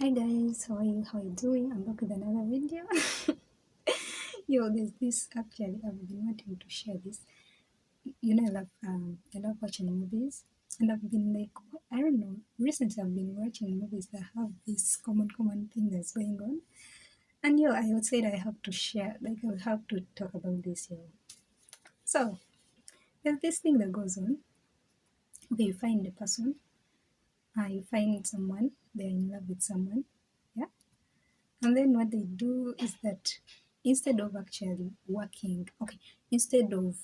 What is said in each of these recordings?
Hi guys, how are you? How are you doing? I'm back with another video. Yo, there's this actually I've been wanting to share this. I love watching movies, and I've been like I don't know. Recently, I've been watching movies that have this common thing that's going on, and I would say that I have to share. Like I would have to talk about this. So there's this thing that goes on. Okay, you find a person. You find someone. They're in love with someone. Yeah. And then what they do is that instead of actually working, okay, instead of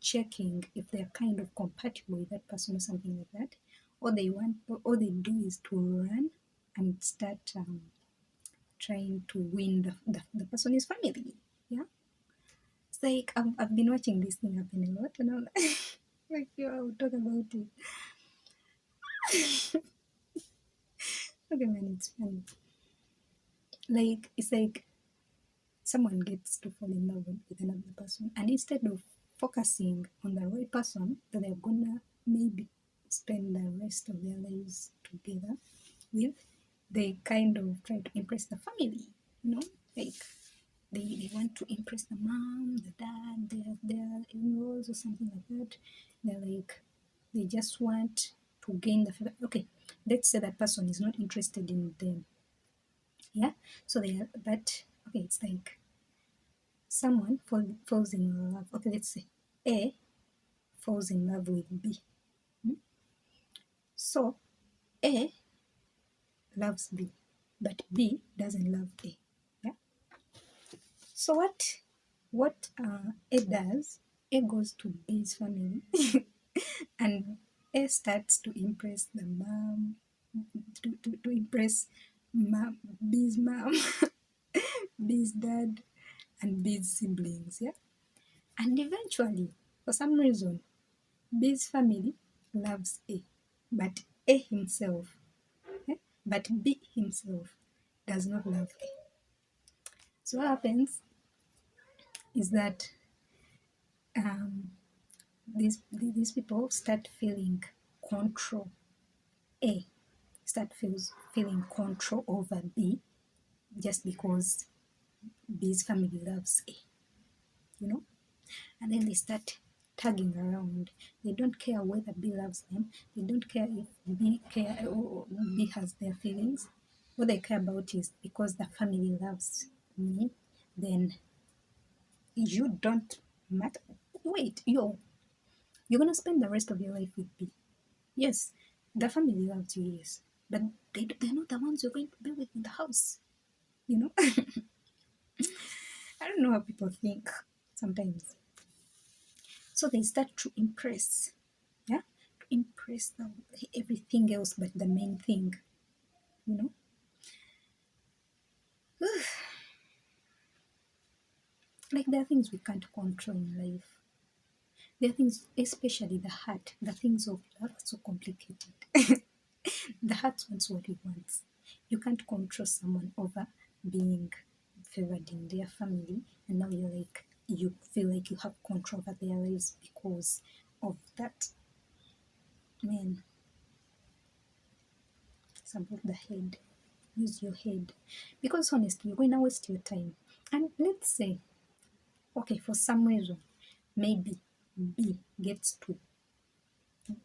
checking if they're kind of compatible with that person or something like that, all they do is to run and start trying to win the person's family. Yeah. It's like I've been watching this thing happen a lot and I'm like, I'll talk about it. Okay, man, it's funny. Like, it's like someone gets to fall in love with another person, and instead of focusing on the right person that they're gonna maybe spend the rest of their lives together with, they kind of try to impress the family, like they want to impress the mom, the dad, their in-laws or something like that. They're like, they just want to gain the favor. Okay, let's say that person is not interested in them. Yeah, so they are, but okay, it's like someone falls in love. Okay, let's say A falls in love with B. Hmm? So A loves B, but B doesn't love A. Yeah. So what A does? A goes to B's family, and A starts to impress the mom, to impress B's mom, B's dad, and B's siblings. Yeah. And eventually, for some reason, B's family loves A, but A himself, eh, but B himself does not love A. So what happens is that um, these people start feeling control. A feeling control over B just because B's family loves A, you know? And then they start tagging around. They don't care whether B loves them. They don't care if B has their feelings. What they care about is because the family loves me, then you don't matter. Wait, you're gonna spend the rest of your life with B. Yes, the family loves you, yes, but they're not the ones you're going to be with in the house. You know, I don't know how people think sometimes. So they start to impress, yeah, to impress everything else but the main thing, you know. Like there are things we can't control in life. There are things, especially the heart, the things of love are so complicated. The heart wants what it wants. You can't control someone over being favored in their family, and now you feel like you have control over their lives because of that. Man, it's above the head. Use your head. Because honestly, you're going to waste your time. And let's say, okay, for some reason, maybe B gets to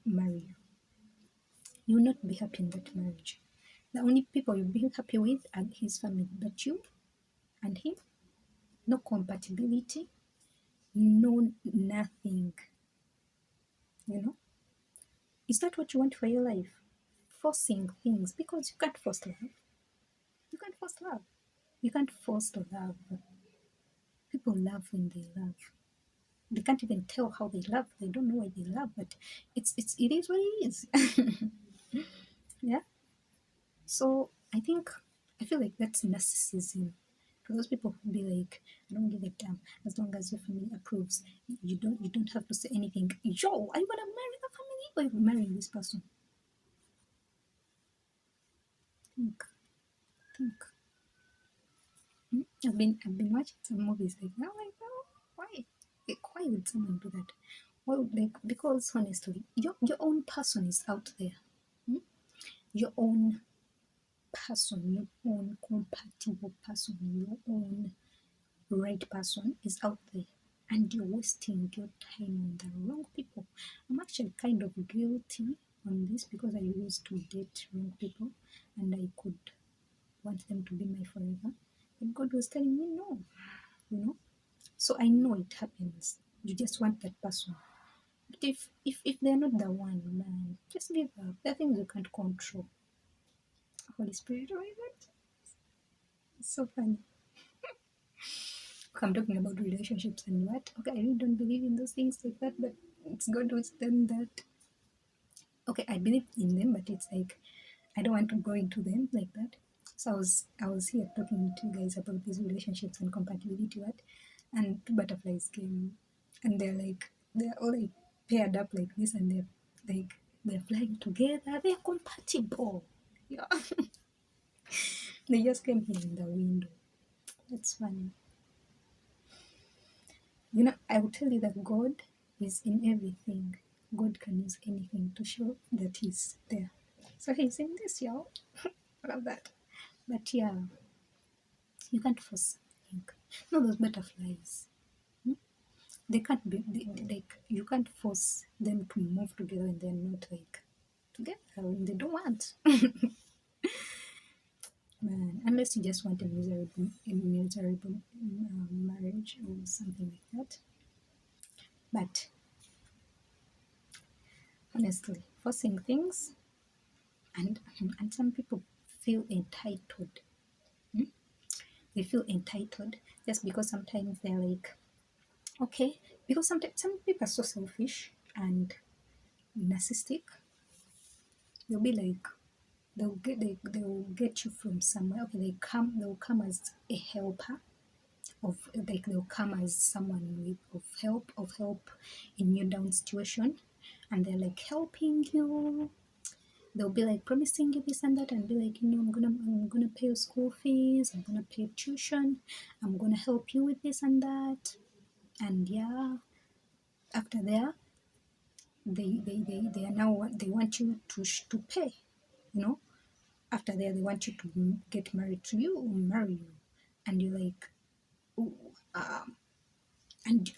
marry you. You'll not be happy in that marriage. The only people you'll be happy with are his family, but you and him, no compatibility, no nothing. You know, is that what you want for your life? Forcing things because you can't force love. You can't force love. You can't force love. People love when they love. They can't even tell how they love. They don't know why they love, but it is what it is. Yeah. So I feel like that's narcissism. For those people who be like, I don't give a damn as long as your family approves. You don't have to say anything. Yo, are you gonna marry the family or you marrying this person? Think, think. I've been watching some movies like that. Like, oh, why? Like, why would someone do that? Well, like because honestly, your own person is out there. Hmm? Your own. person, your own compatible person, your own right person is out there, and you're wasting your time on the wrong people. I'm actually kind of guilty on this because I used to date wrong people and I could want them to be my forever. But God was telling me no, you know. So I know it happens. You just want that person. But if they're not the one, man, just give up. There are things you can't control. Holy Spirit, oh my God. It's so funny. I'm talking about relationships and what. Okay, I really don't believe in those things like that, but it's God who's done that. Okay, I believe in them, but it's like I don't want to go into them like that. So I was here talking to you guys about these relationships and compatibility, what, and two butterflies came, and they're all like paired up like this, and they're flying together. They're compatible. Yeah, they just came here in the window. That's funny. I will tell you that God is in everything. God can use anything to show that He's there. So He's in this, y'all. I love that. But yeah, you can't force something. No, those butterflies. They can't be like you can't force them to move together and they're not like together when they don't want. Man, unless you just want a miserable marriage or something like that. But honestly, forcing things and some people feel entitled. Hmm? They feel entitled just because sometimes they're like, okay, because sometimes some people are so selfish and narcissistic. They'll be like, they'll get you from somewhere. Okay, they'll come as a helper of like they'll come as someone of help in your down situation, and they're like helping you. They'll be like promising you this and that, and be like, I'm gonna pay your school fees, I'm gonna pay tuition, I'm gonna help you with this and that. And yeah, after there, they are now they want you to pay, you know. After there, they want you to get married to you or marry you, and you're like, oh, and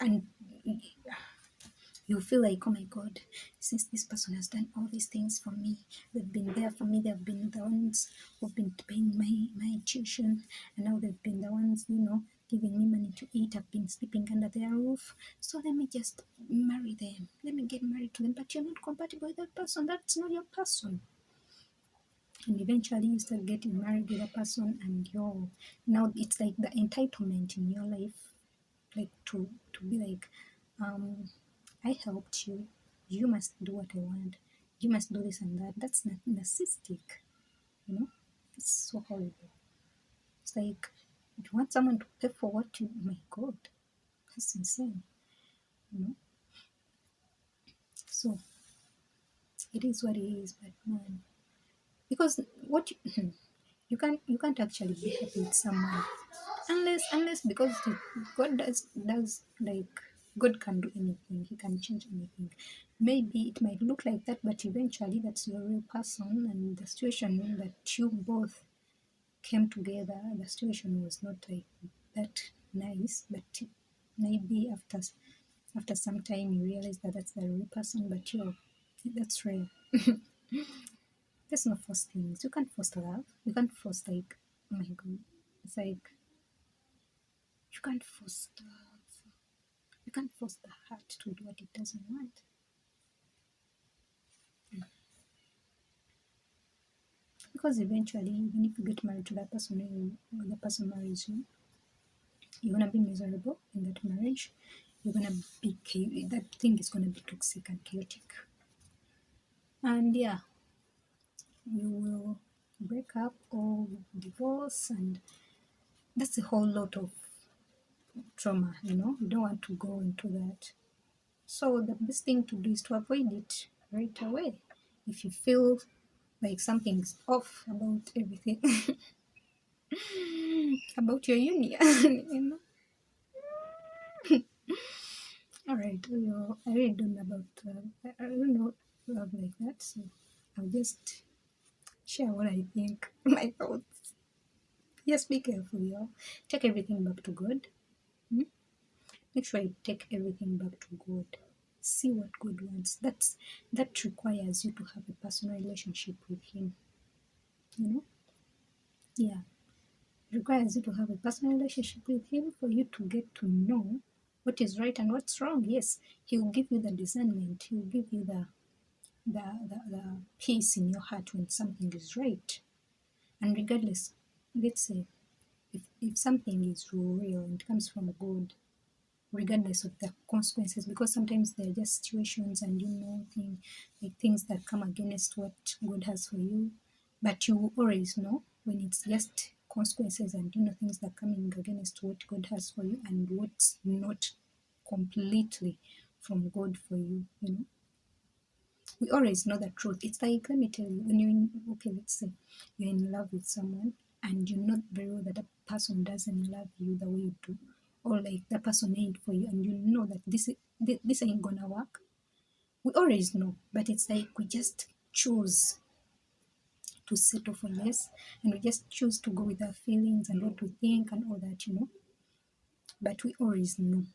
you feel like, oh my God, since this person has done all these things for me, they've been there for me, they've been the ones who've been paying my tuition, and now they've been the ones, giving me money to eat, I've been sleeping under their roof, so let me just marry them, let me get married to them. But you're not compatible with that person, that's not your person. And eventually you start getting married with a person, and now it's like the entitlement in your life, like to be like, um I helped you, you must do what I want, you must do this and that. That's not narcissistic, you know. It's so horrible. It's like you want someone to pay for what you, my God, that's insane, you know. So it is what it is. But man, because what you can't actually be happy with someone unless because God does like, God can do anything, He can change anything. Maybe it might look like that, but eventually that's your real person, and the situation that you both came together, the situation was not like that nice, but maybe after some time you realize that that's the real person, but that's rare. There's no force things. You can't force love. You can't force, like, oh my God, it's like you can't force love. You can't force the heart to do what it doesn't want. Because eventually, even if you get married to that person, or the person marries you, you're gonna be miserable in that marriage. You're gonna be that thing is gonna be toxic and chaotic, and yeah, you will break up or divorce, and that's a whole lot of trauma. You don't want to go into that. So the best thing to do is to avoid it right away. If you feel like something's off about everything, about your union, All right, I really don't know about, I don't know love like that, so I'll just share what I think, my thoughts. Just be careful, y'all. Take everything back to God. Hmm? Make sure you take everything back to God. See what God wants. That requires you to have a personal relationship with Him. You know? Yeah. It requires you to have a personal relationship with Him for you to get to know what is right and what's wrong. Yes, He will give you the discernment. He will give you the peace in your heart when something is right. And regardless, let's say if something is real and it comes from God, regardless of the consequences, because sometimes they're just situations and like things that come against what God has for you, but you always know when it's just consequences and things that are coming against what God has for you and what's not completely from God for you. We always know the truth. It's like, let me tell you, when okay, let's say you're in love with someone and you know very well that a person doesn't love you the way you do, or like the person ain't for you, and you know that this ain't gonna work. We always know, but it's like we just choose to settle for less, and we just choose to go with our feelings and what we think and all that. But we always know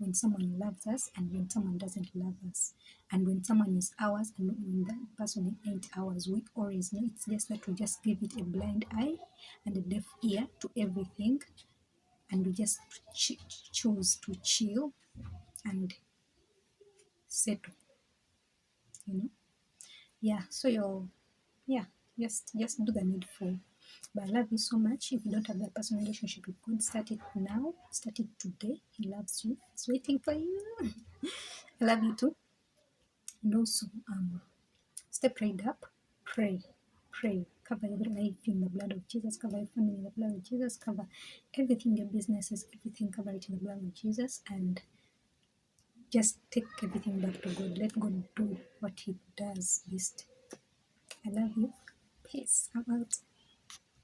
when someone loves us and when someone doesn't love us. And when someone is ours and when that person ain't ours, we always know. It's just that we just give it a blind eye and a deaf ear to everything. And we just choose to chill and settle, you know. Yeah, so yeah, just do the needful. But I love you so much. If you don't have that personal relationship with God, start it now. Start it today. He loves you. He's waiting for you. I love you too. And also, stay prayed up. Pray. Pray. Cover your life in the blood of Jesus. Cover your family in the blood of Jesus. Cover everything, your businesses, everything. Cover it in the blood of Jesus. And just take everything back to God. Let God do what He does best. I love you. Peace. I'm out.